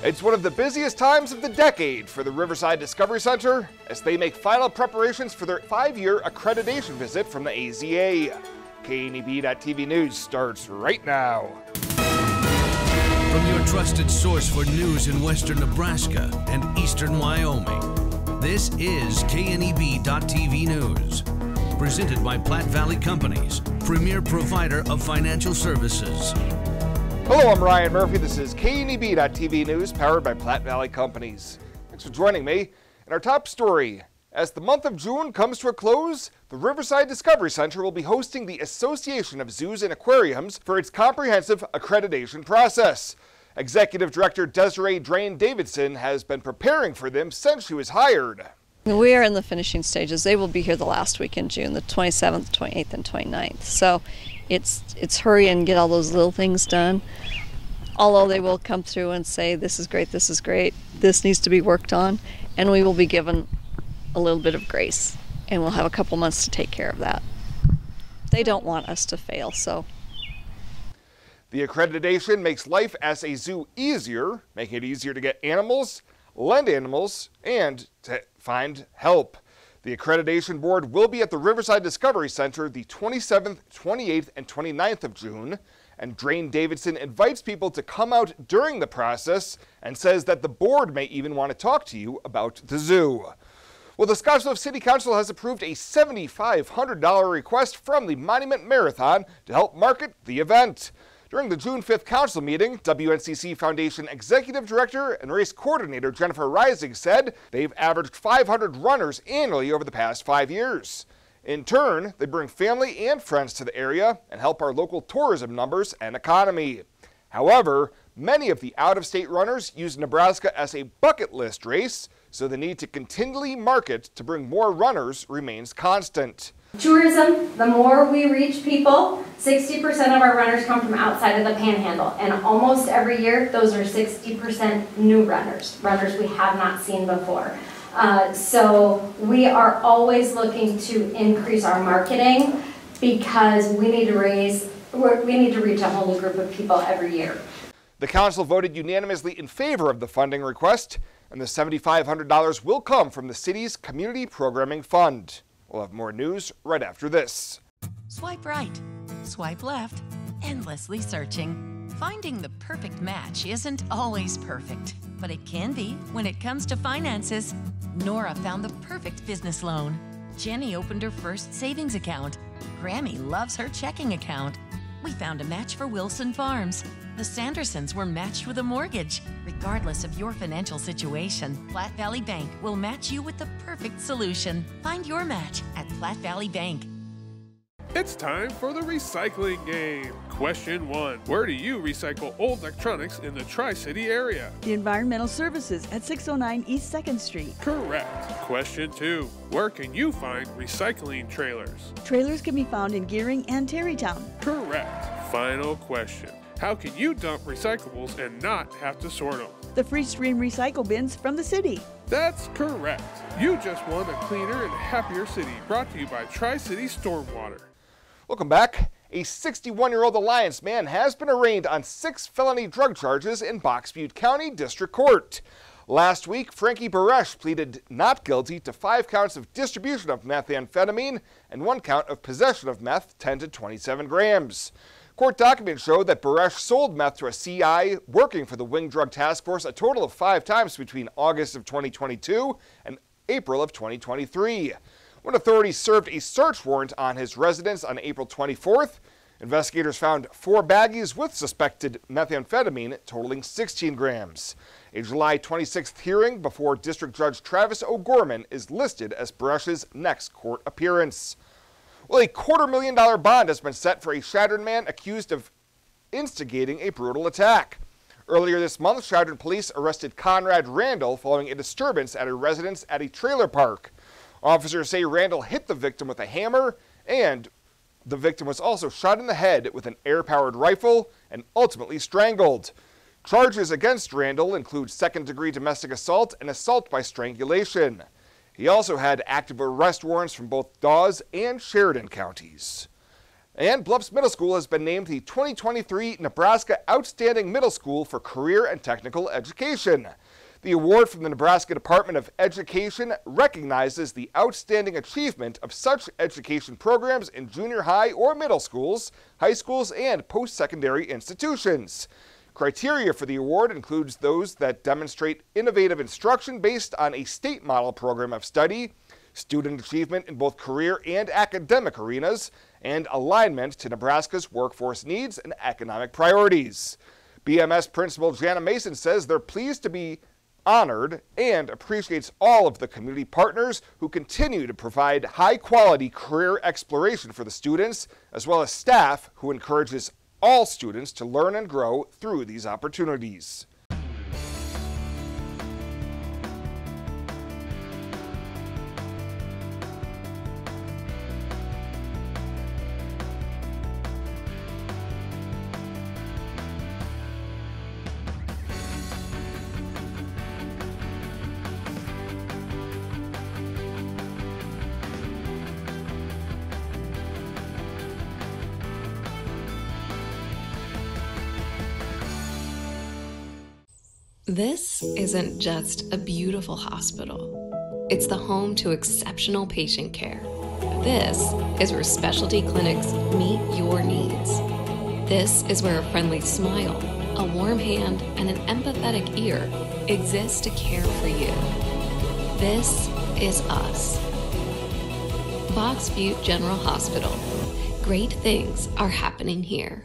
It's one of the busiest times of the decade for the Riverside Discovery Center as they make final preparations for their 5-year accreditation visit from the AZA. KNEB.TV News starts right now. From your trusted source for news in western Nebraska and eastern Wyoming, this is KNEB.TV News. Presented by Platte Valley Companies, premier provider of financial services. Hello, I'm Ryan Murphy. This is KNEB.TV News, powered by Platte Valley Companies. Thanks for joining me. In our top story, as the month of June comes to a close, the Riverside Discovery Center will be hosting the Association of Zoos and Aquariums for its comprehensive accreditation process. Executive Director Desiree Drain Davidson has been preparing for them since she was hired. We are in the finishing stages. They will be here the last week in June, the 27th, 28th, and 29th. So it's hurry and get all those little things done. Although they will come through and say, this is great, this needs to be worked on, and we will be given a little bit of grace, and we'll have a couple months to take care of that. They don't want us to fail, so. The accreditation makes life as a zoo easier, making it easier to get animals, lend animals, and to find help. The accreditation board will be at the Riverside Discovery Center the 27th, 28th, and 29th of June, and Drain Davidson invites people to come out during the process and says that the board may even want to talk to you about the zoo. Well, the Scottsbluff City Council has approved a $7,500 request from the Monument Marathon to help market the event. During the June 5th council meeting, WNCC Foundation Executive Director and Race Coordinator Jennifer Rising said they've averaged 500 runners annually over the past 5 years. In turn, they bring family and friends to the area and help our local tourism numbers and economy. However, many of the out-of-state runners use Nebraska as a bucket list race, so the need to continually market to bring more runners remains constant. Tourism, the more we reach people, 60% of our runners come from outside of the Panhandle, and almost every year those are 60% new runners we have not seen before. So we are always looking to increase our marketing because we need to reach a whole new group of people every year. The council voted unanimously in favor of the funding request, and the $7,500 will come from the city's Community Programming Fund. We'll have more news right after this. Swipe right, swipe left, endlessly searching. Finding the perfect match isn't always perfect, but it can be when it comes to finances. Nora found the perfect business loan. Jenny opened her first savings account. Grammy loves her checking account. We found a match for Wilson Farms. The Sandersons were matched with a mortgage. Regardless of your financial situation, Platte Valley Bank will match you with the perfect solution. Find your match at Platte Valley Bank. It's time for the recycling game. Question 1. Where do you recycle old electronics in the Tri-City area? The Environmental Services at 609 East 2nd Street. Correct. Question 2. Where can you find recycling trailers? Trailers can be found in Gearing and Terrytown. Correct. Final question. How can you dump recyclables and not have to sort them? The Free Stream Recycle Bins from the city. That's correct. You just won a cleaner and happier city, brought to you by Tri-City Stormwater. Welcome back. A 61-year-old Alliance man has been arraigned on 6 felony drug charges in Box Butte County District Court. Last week, Frankie Baresh pleaded not guilty to 5 counts of distribution of methamphetamine and 1 count of possession of meth, 10 to 27 grams. Court documents show that Baresh sold meth to a CI working for the Wing Drug Task Force a total of 5 times between August of 2022 and April of 2023. When authorities served a search warrant on his residence on April 24th, investigators found 4 baggies with suspected methamphetamine totaling 16 grams. A July 26th hearing before District Judge Travis O'Gorman is listed as Baresh's next court appearance. Well, a $250,000 bond has been set for a Chadron man accused of instigating a brutal attack. Earlier this month, Chadron police arrested Conrad Randall following a disturbance at a residence at a trailer park. Officers say Randall hit the victim with a hammer, and the victim was also shot in the head with an air-powered rifle and ultimately strangled. Charges against Randall include second-degree domestic assault and assault by strangulation. He also had active arrest warrants from both Dawes and Sheridan counties. And Bluffs Middle School has been named the 2023 Nebraska Outstanding Middle School for Career and Technical Education. The award from the Nebraska Department of Education recognizes the outstanding achievement of such education programs in junior high or middle schools, high schools, and post-secondary institutions. Criteria for the award includes those that demonstrate innovative instruction based on a state model program of study, student achievement in both career and academic arenas, and alignment to Nebraska's workforce needs and economic priorities. BMS Principal Jana Mason says they're pleased to be honored and appreciates all of the community partners who continue to provide high-quality career exploration for the students, as well as staff who encourages all students to learn and grow through these opportunities. This isn't just a beautiful hospital. It's the home to exceptional patient care. This is where specialty clinics meet your needs. This is where a friendly smile, a warm hand, and an empathetic ear exist to care for you. This is us. Box Butte General Hospital. Great things are happening here.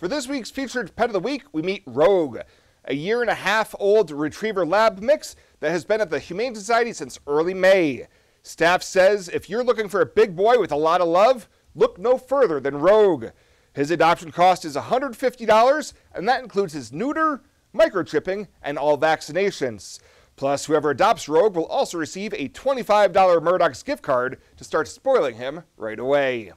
For this week's featured Pet of the Week, we meet Rogue, a 1.5-year-old retriever lab mix that has been at the Humane Society since early May. Staff says if you're looking for a big boy with a lot of love, look no further than Rogue. His adoption cost is $150, and that includes his neuter, microchipping, and all vaccinations. Plus, whoever adopts Rogue will also receive a $25 Murdoch's gift card to start spoiling him right away.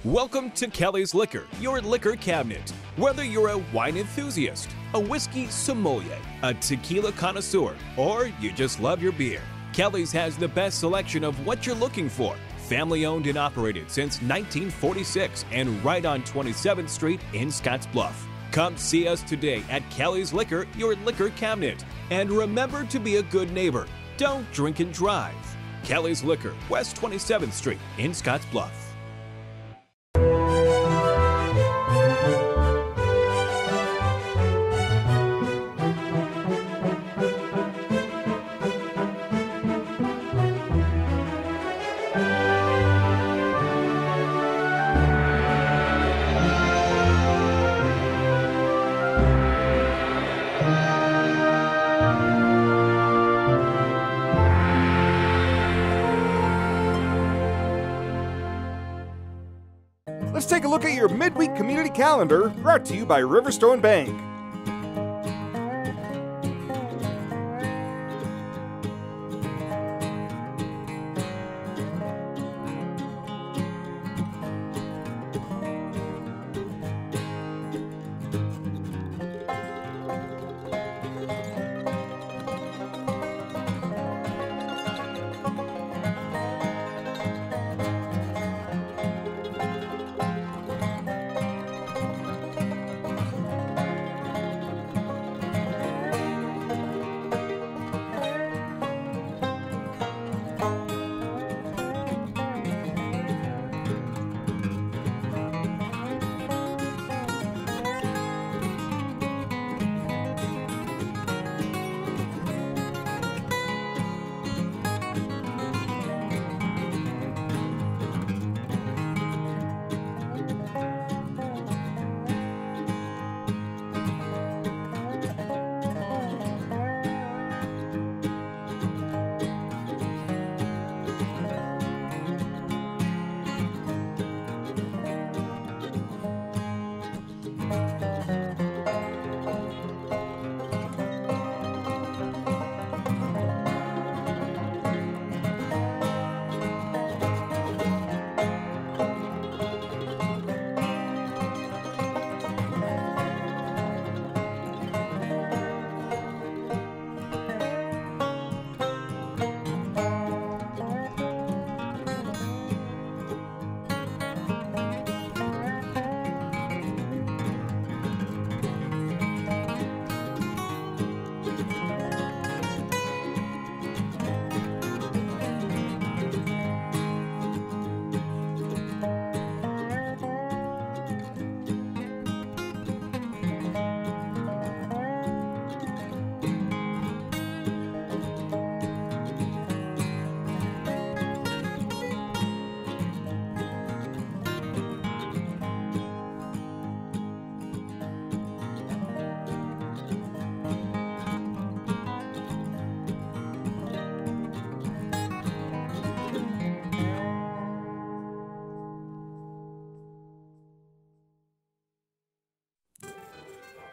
Welcome to Kelly's Liquor, your liquor cabinet. Whether you're a wine enthusiast, a whiskey sommelier, a tequila connoisseur, or you just love your beer, Kelly's has the best selection of what you're looking for. Family owned and operated since 1946 and right on 27th Street in Scottsbluff. Come see us today at Kelly's Liquor, your liquor cabinet. And remember to be a good neighbor. Don't drink and drive. Kelly's Liquor, West 27th Street in Scottsbluff. look at your midweek community calendar, brought to you by Riverstone Bank.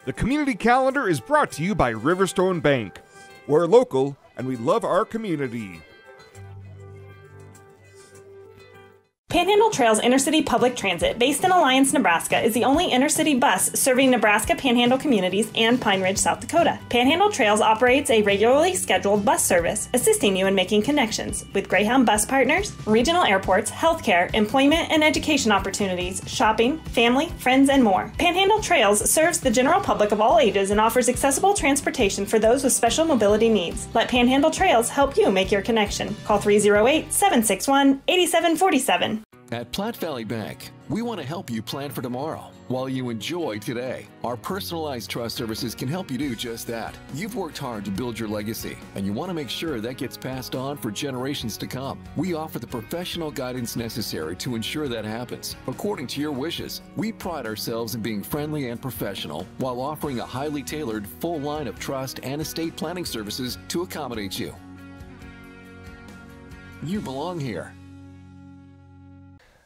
The community calendar is brought to you by Riverstone Bank. We're local and we love our community. Panhandle Trails Intercity Public Transit, based in Alliance, Nebraska, is the only intercity bus serving Nebraska Panhandle communities and Pine Ridge, South Dakota. Panhandle Trails operates a regularly scheduled bus service, assisting you in making connections with Greyhound bus partners, regional airports, healthcare, employment and education opportunities, shopping, family, friends, and more. Panhandle Trails serves the general public of all ages and offers accessible transportation for those with special mobility needs. Let Panhandle Trails help you make your connection. Call 308-761-8747. At Platte Valley Bank, we want to help you plan for tomorrow while you enjoy today. Our personalized trust services can help you do just that. You've worked hard to build your legacy, and you want to make sure that gets passed on for generations to come. We offer the professional guidance necessary to ensure that happens according to your wishes. We pride ourselves in being friendly and professional while offering a highly tailored full line of trust and estate planning services to accommodate you. You belong here.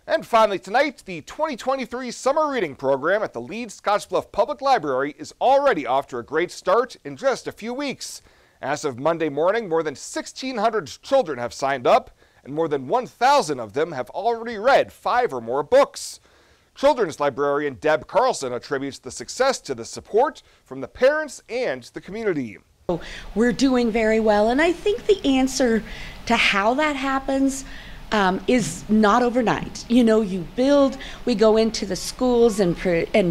And finally tonight, the 2023 Summer Reading Program at the Leeds Scottsbluff Public Library is already off to a great start in just a few weeks. As of Monday morning, more than 1,600 children have signed up, and more than 1,000 of them have already read 5 or more books. Children's librarian Deb Carlson attributes the success to the support from the parents and the community. We're doing very well, and I think the answer to how that happens is not overnight. You know, you build, we go into the schools and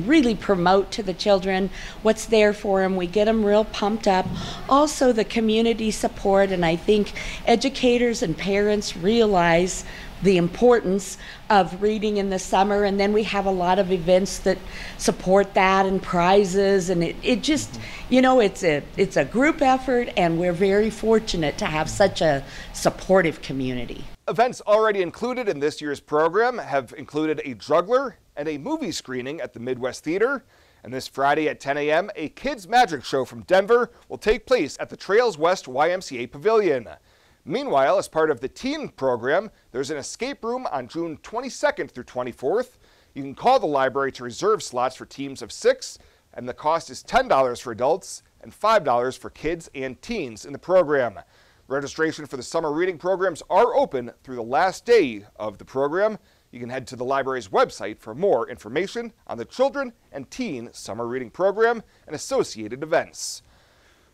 really promote to the children what's there for them. We get them real pumped up. Also the community support, and I think educators and parents realize the importance of reading in the summer, and then we have a lot of events that support that and prizes, and it just, you know, it's a group effort, and we're very fortunate to have such a supportive community. Events already included in this year's program have included a juggler and a movie screening at the Midwest Theater. And this Friday at 10 a.m., a kids' magic show from Denver will take place at the Trails West YMCA Pavilion. Meanwhile, as part of the teen program, there's an escape room on June 22nd through 24th. You can call the library to reserve slots for teams of 6, and the cost is $10 for adults and $5 for kids and teens in the program. Registration for the summer reading programs are open through the last day of the program. You can head to the library's website for more information on the Children and Teen Summer Reading Program and associated events.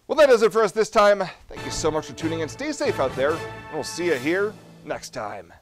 Well, that does it for us this time. Thank you so much for tuning in. Stay safe out there, and we'll see you here next time.